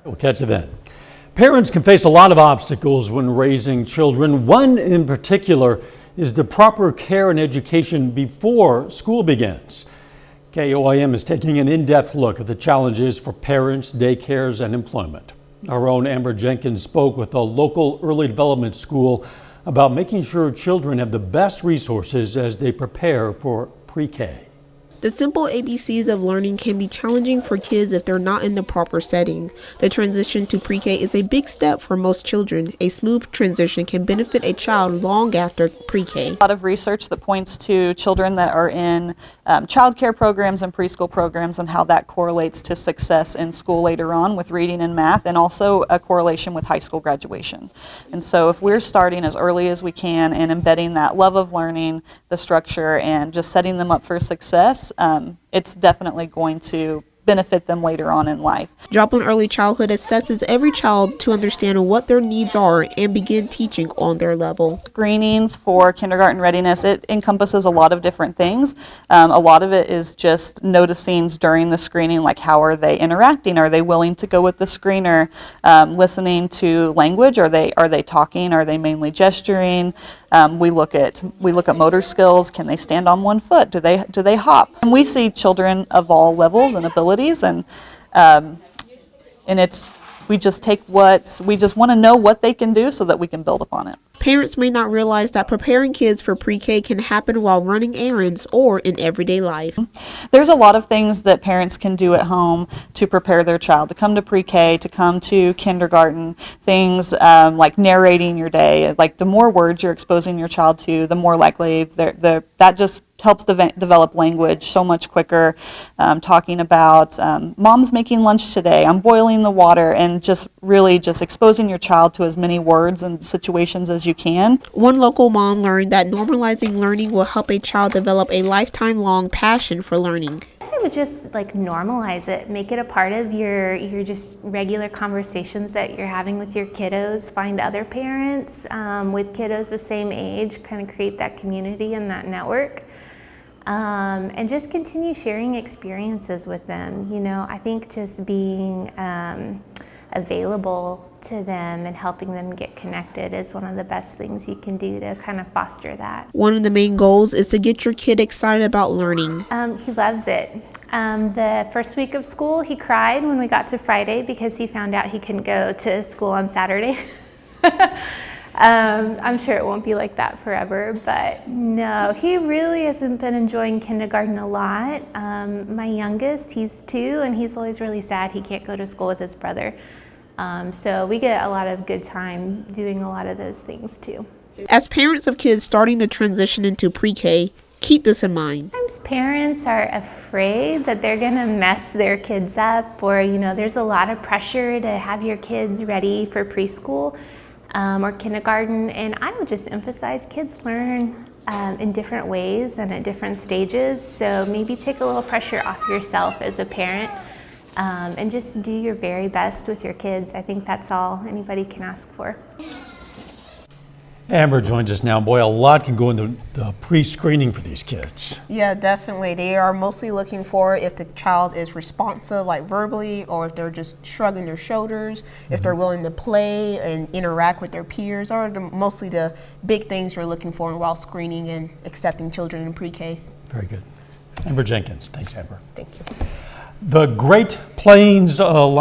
We'll catch you then. Parents can face a lot of obstacles when raising children. One in particular is the proper care and education before school begins. KOIM is taking an in-depth look at the challenges for parents, daycares, and employment. Our own Amber Jenkins spoke with a local early development school about making sure children have the best resources as they prepare for pre-K. The simple ABCs of learning can be challenging for kids if they're not in the proper setting. The transition to pre-K is a big step for most children. A smooth transition can benefit a child long after pre-K. A lot of research that points to children that are in child care programs and preschool programs and how that correlates to success in school later on with reading and math, and also a correlation with high school graduation. And so if we're starting as early as we can and embedding that love of learning, the structure, and just setting them up for success, it's definitely going to benefit them later on in life. Joplin Early Childhood assesses every child to understand what their needs are and begin teaching on their level. Screenings for kindergarten readiness, it encompasses a lot of different things. A lot of it is just noticing during the screening, like how are they interacting? Are they willing to go with the screener? Listening to language, are they talking? Are they mainly gesturing? We look at motor skills. Can they stand on one foot? Do they hop? And we see children of all levels and abilities, and we just want to know what they can do so that we can build upon it. Parents may not realize that preparing kids for pre-K can happen while running errands or in everyday life. There's a lot of things that parents can do at home to prepare their child to come to pre-K, to come to kindergarten. Things like narrating your day. Like the more words you're exposing your child to, the more likely that just helps develop language so much quicker. Talking about mom's making lunch today, I'm boiling the water, and just really just exposing your child to as many words and situations as you can. One local mom learned that normalizing learning will help a child develop a lifetime-long passion for learning. I would just normalize it, make it a part of your just regular conversations that you're having with your kiddos. Find other parents with kiddos the same age, kind of create that community and that network. And just continue sharing experiences with them. I think just being available to them and helping them get connected is one of the best things you can do to kind of foster that. One of the main goals is to get your kid excited about learning. He loves it. The first week of school, he cried when we got to Friday because he found out he couldn't go to school on Saturday. I'm sure it won't be like that forever, but no, he really hasn't been enjoying kindergarten a lot. My youngest, he's 2, and he's always really sad he can't go to school with his brother. So we get a lot of good time doing a lot of those things too. As parents of kids starting to transition into pre-K, keep this in mind. Sometimes parents are afraid that they're going to mess their kids up, or there's a lot of pressure to have your kids ready for preschool or kindergarten, and I would just emphasize kids learn in different ways and at different stages, so maybe take a little pressure off yourself as a parent and just do your very best with your kids. I think that's all anybody can ask for. Amber joins us now. Boy, a lot can go into the pre-screening for these kids. Yeah, definitely. They are mostly looking for if the child is responsive, like verbally, or if they're just shrugging their shoulders, if they're willing to play and interact with their peers, are mostly the big things you're looking for while screening and accepting children in pre-K. Very good. Amber Jenkins. Thanks, Amber. Thank you. The Great Plains Alliance